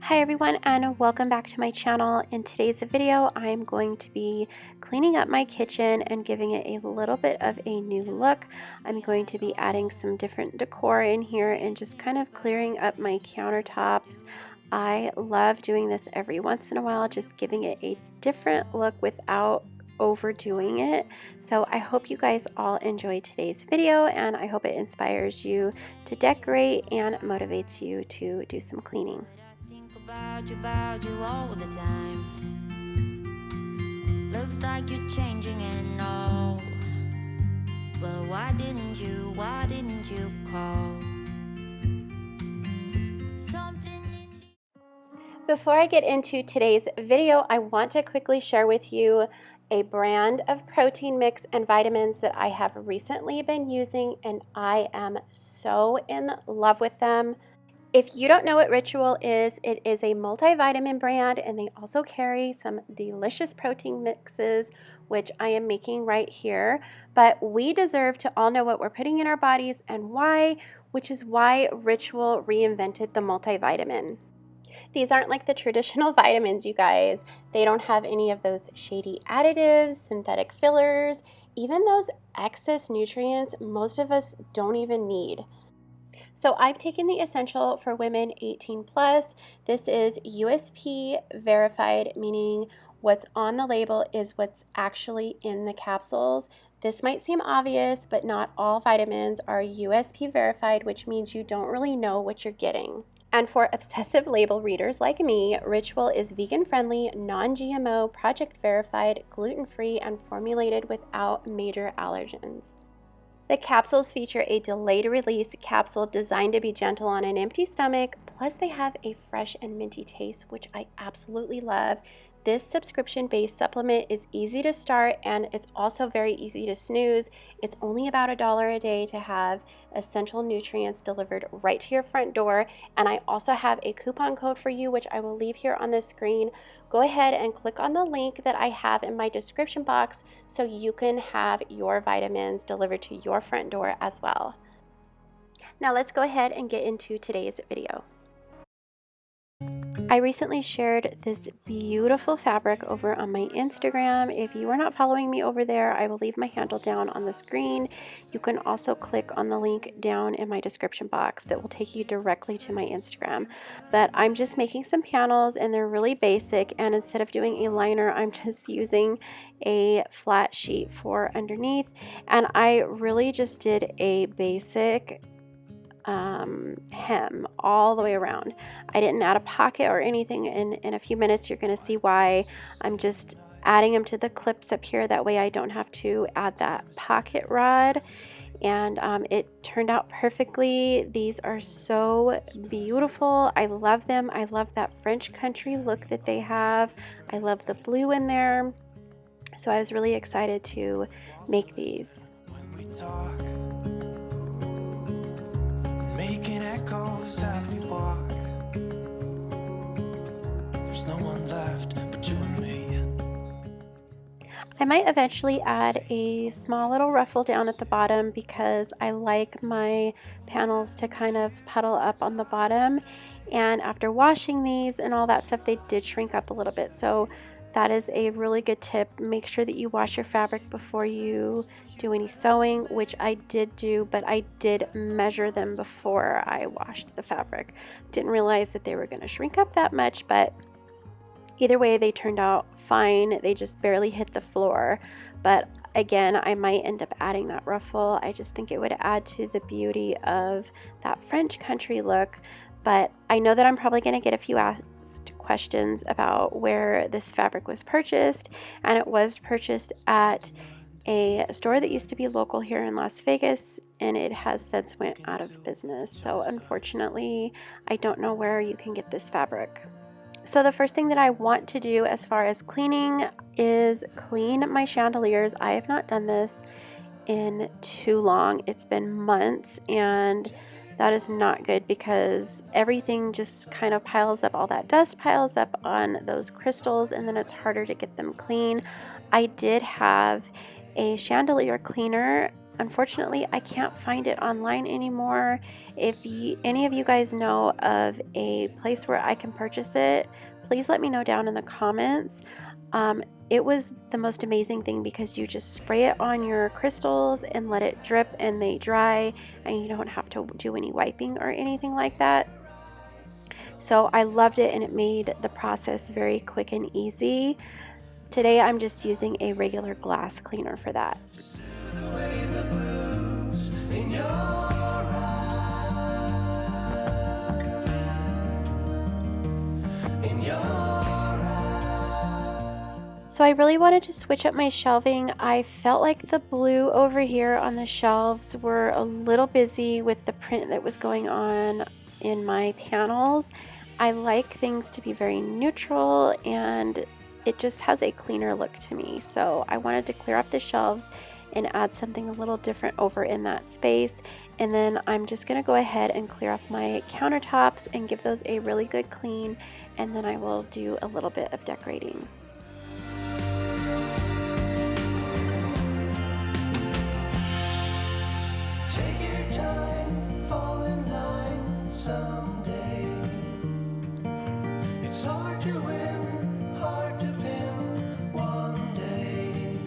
Hi everyone, and welcome back to my channel. In today's video, I'm going to be cleaning up my kitchen and giving it a little bit of a new look. I'm going to be adding some different decor in here and just kind of clearing up my countertops. I love doing this every once in a while, just giving it a different look without overdoing it. So I hope you guys all enjoy today's video, and I hope it inspires you to decorate and motivates you to do some cleaning. About you all the time. Looks like you're changing and all, but why didn't you call? Before I get into today's video, I want to quickly share with you a brand of protein mix and vitamins that I have recently been using, and I am so in love with them. If you don't know what Ritual is, it is a multivitamin brand, and they also carry some delicious protein mixes, which I am making right here. But we deserve to all know what we're putting in our bodies and why, which is why Ritual reinvented the multivitamin. These aren't like the traditional vitamins, you guys. They don't have any of those shady additives, synthetic fillers, even those excess nutrients most of us don't even need. So I've taken the Essential for Women 18 plus. This is USP verified, meaning what's on the label is what's actually in the capsules. This might seem obvious, but not all vitamins are USP verified, which means you don't really know what you're getting. And for obsessive label readers like me, Ritual is vegan-friendly, non-GMO, project verified, gluten-free, and formulated without major allergens. The capsules feature a delayed release capsule designed to be gentle on an empty stomach, plus they have a fresh and minty taste, which I absolutely love. This subscription-based supplement is easy to start, and it's also very easy to snooze. It's only about $1 a day to have essential nutrients delivered right to your front door, and I also have a coupon code for you, which I will leave here on the screen. Go ahead and click on the link that I have in my description box so you can have your vitamins delivered to your front door as well. Now let's go ahead and get into today's video. I recently shared this beautiful fabric over on my Instagram. If you are not following me over there, I will leave my handle down on the screen. You can also click on the link down in my description box that will take you directly to my Instagram. But I'm just making some panels, and they're really basic, and instead of doing a liner, I'm just using a flat sheet for underneath, and I really just did a basic hem all the way around. I didn't add a pocket or anything. In a few minutes you're going to see why. I'm just adding them to the clips up here, that way I don't have to add that pocket rod. And it turned out perfectly. These are so beautiful. I love them. I love that French country look that they have. I love the blue in there. So I was really excited to make these. When we talk, making echoes as we walk. There's no one left but you and me. I might eventually add a small little ruffle down at the bottom because I like my panels to kind of puddle up on the bottom. And after washing these and all that stuff, they did shrink up a little bit. So that is a really good tip. Make sure that you wash your fabric before you do any sewing, which I did do, but I did measure them before I washed the fabric. Didn't realize that they were going to shrink up that much, but either way they turned out fine. They just barely hit the floor. But again, I might end up adding that ruffle. I just think it would add to the beauty of that French country look. But I know that I'm probably going to get a few asked questions about where this fabric was purchased, and it was purchased at a store that used to be local here in Las Vegas, and it has since went out of business. So unfortunately, I don't know where you can get this fabric. So the first thing that I want to do as far as cleaning is clean my chandeliers. I have not done this in too long. It's been months, and that is not good because everything just kind of piles up. All that dust piles up on those crystals, and then it's harder to get them clean. I did have a chandelier cleaner unfortunately, I can't find it online anymore. If any of you guys know of a place where I can purchase it, please let me know down in the comments. It was the most amazing thing because you just spray it on your crystals and let it drip and they dry, and you don't have to do any wiping or anything like that. So I loved it, and it made the process very quick and easy. Today I'm just using a regular glass cleaner for that. So I really wanted to switch up my shelving. I felt like the blue over here on the shelves were a little busy with the print that was going on in my panels. I like things to be very neutral, and it just has a cleaner look to me. So I wanted to clear up the shelves and add something a little different over in that space. And then I'm just going to go ahead and clear up my countertops and give those a really good clean, and then I will do a little bit of decorating. Take your time, fall in line someday. It's hard to win, hard to pin one day.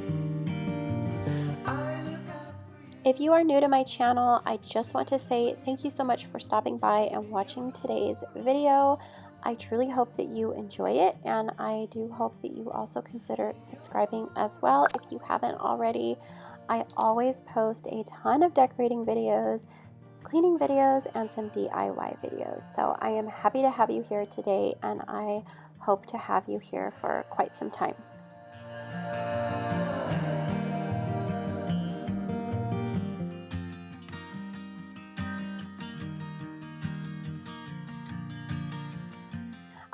I look out for you. If you are new to my channel, I just want to say thank you so much for stopping by and watching today's video. I truly hope that you enjoy it, and I do hope that you also consider subscribing as well if you haven't already. I always post a ton of decorating videos, some cleaning videos, and some DIY videos. So I am happy to have you here today, and I hope to have you here for quite some time.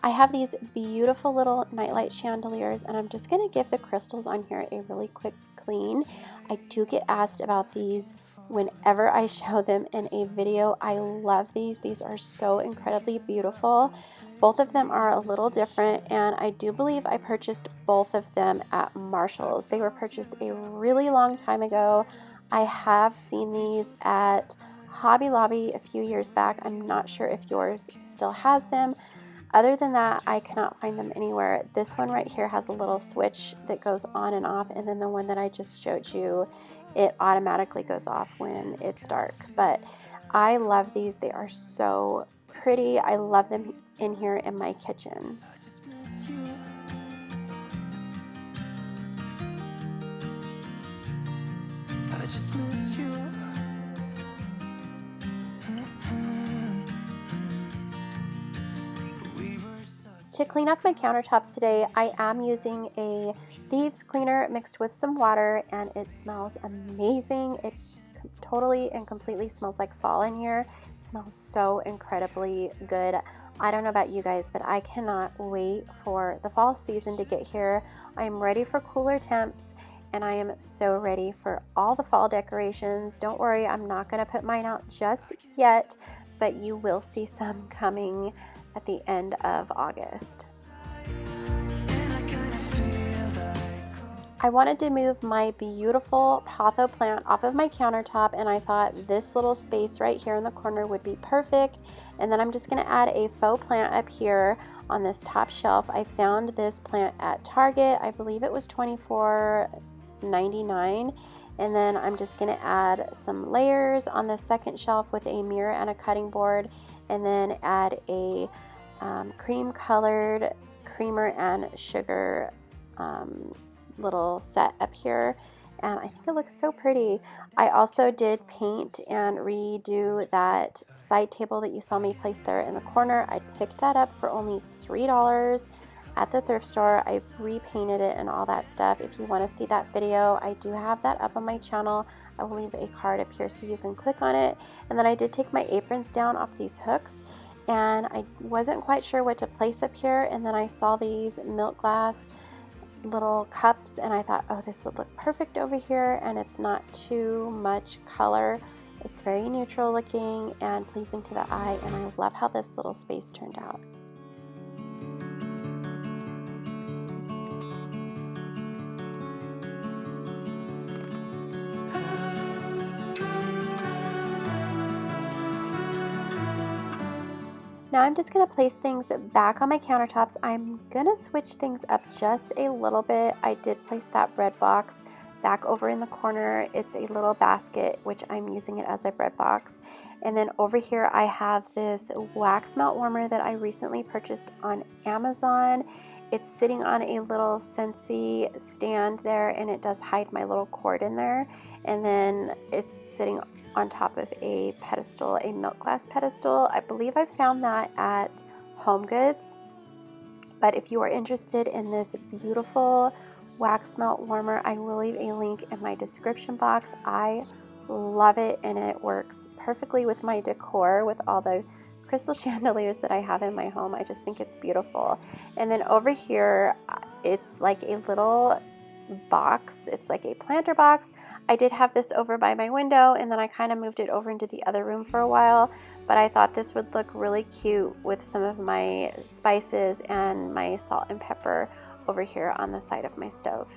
I have these beautiful little nightlight chandeliers, and I'm just going to give the crystals on here a really quick clean. I do get asked about these whenever I show them in a video. I love these. These are so incredibly beautiful. Both of them are a little different, and I do believe I purchased both of them at Marshall's. They were purchased a really long time ago. I have seen these at Hobby Lobby a few years back. I'm not sure if yours still has them. Other than that, I cannot find them anywhere. This one right here has a little switch that goes on and off, and then the one that I just showed you, it automatically goes off when it's dark. But I love these. They are so pretty. I love them in here in my kitchen. I just miss you. I just miss you. To clean up my countertops today, I am using a thieves cleaner mixed with some water, and it smells amazing. It totally and completely smells like fall in here. It smells so incredibly good. I don't know about you guys, but I cannot wait for the fall season to get here. I'm ready for cooler temps, and I am so ready for all the fall decorations. Don't worry, I'm not going to put mine out just yet, but you will see some coming at the end of August. I wanted to move my beautiful potho plant off of my countertop, and I thought this little space right here in the corner would be perfect. And then I'm just going to add a faux plant up here on this top shelf. I found this plant at Target. I believe it was $24.99. And then I'm just going to add some layers on the second shelf with a mirror and a cutting board, and then add a cream colored creamer and sugar little set up here, and I think it looks so pretty. I also did paint and redo that side table that you saw me place there in the corner. I picked that up for only $3 at the thrift store. I repainted it and all that stuff. If you want to see that video, I do have that up on my channel. I will leave a card up here so you can click on it. And then I did take my aprons down off these hooks, and I wasn't quite sure what to place up here, and then I saw these milk glass little cups, and I thought, oh, this would look perfect over here, and it's not too much color. It's very neutral looking and pleasing to the eye, and I love how this little space turned out. Now I'm just going to place things back on my countertops. I'm going to switch things up just a little bit. I did place that bread box back over in the corner. It's a little basket, which I'm using it as a bread box. And then over here I have this wax melt warmer that I recently purchased on Amazon. It's sitting on a little Scentsy stand there, and it does hide my little cord in there. And then it's sitting on top of a pedestal, a milk glass pedestal. I believe I found that at Home Goods. But if you are interested in this beautiful wax melt warmer, I will leave a link in my description box. I love it, and it works perfectly with my decor, with all the crystal chandeliers that I have in my home. I just think it's beautiful. And then over here, it's like a little box. It's like a planter box. I did have this over by my window, and then I kind of moved it over into the other room for a while, but I thought this would look really cute with some of my spices and my salt and pepper over here on the side of my stove.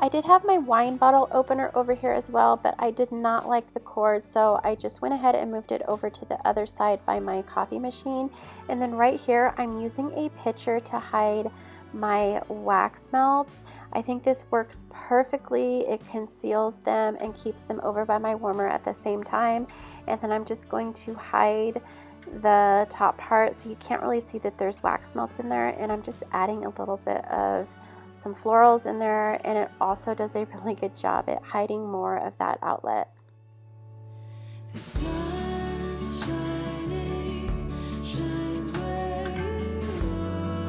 I did have my wine bottle opener over here as well, but I did not like the cord, so I just went ahead and moved it over to the other side by my coffee machine. And then right here, I'm using a pitcher to hide my wax melts. I think this works perfectly. It conceals them and keeps them over by my warmer at the same time. And then I'm just going to hide the top part so you can't really see that there's wax melts in there. And I'm just adding a little bit of some florals in there, and it also does a really good job at hiding more of that outlet. The sun's shining, shines where you are.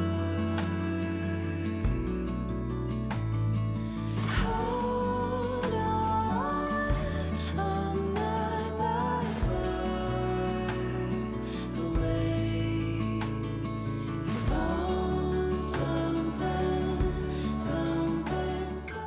Hold on, I'm not that far away. You want something so.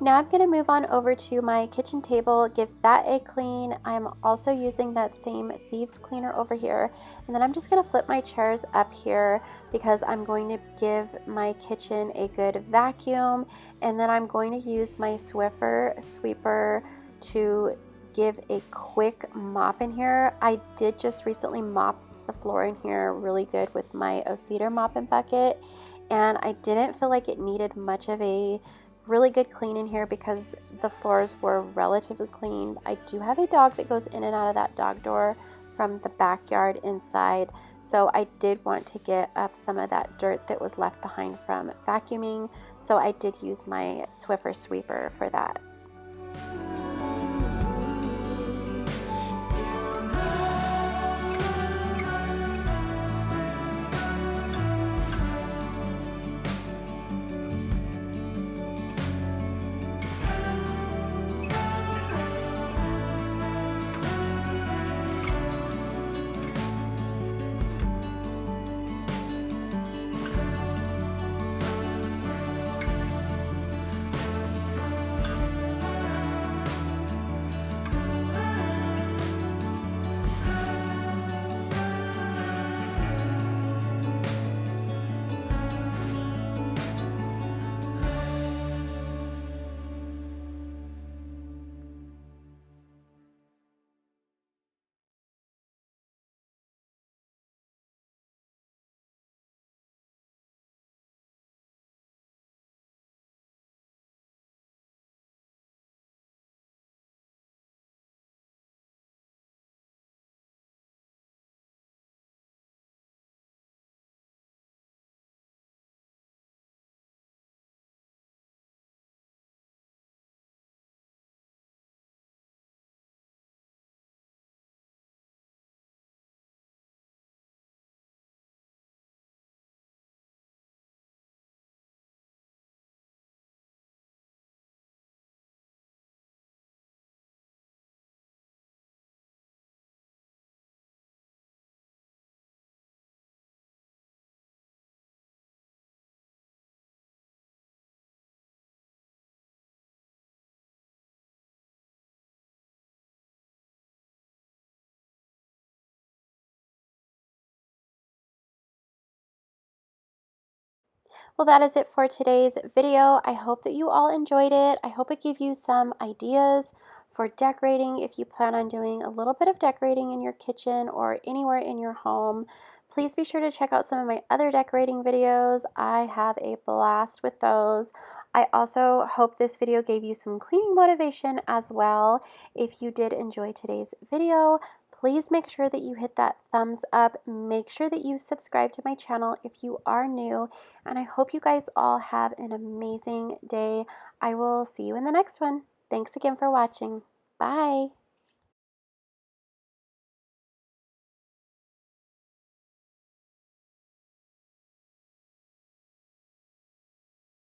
Now I'm going to move on over to my kitchen table, give that a clean. I'm also using that same thieves cleaner over here. And then I'm just going to flip my chairs up here because I'm going to give my kitchen a good vacuum. And then I'm going to use my Swiffer sweeper to give a quick mop in here. I did just recently mop the floor in here really good with my O-Cedar mop and bucket. And I didn't feel like it needed much of a really good clean in here because the floors were relatively clean. I do have a dog that goes in and out of that dog door from the backyard inside, so I did want to get up some of that dirt that was left behind from vacuuming, so I did use my Swiffer sweeper for that. Well, that is it for today's video. I hope that you all enjoyed it. I hope it gave you some ideas for decorating if you plan on doing a little bit of decorating in your kitchen or anywhere in your home. Please be sure to check out some of my other decorating videos. I have a blast with those. I also hope this video gave you some cleaning motivation as well. If you did enjoy today's video, please make sure that you hit that thumbs up. Make sure that you subscribe to my channel if you are new. And I hope you guys all have an amazing day. I will see you in the next one. Thanks again for watching. Bye.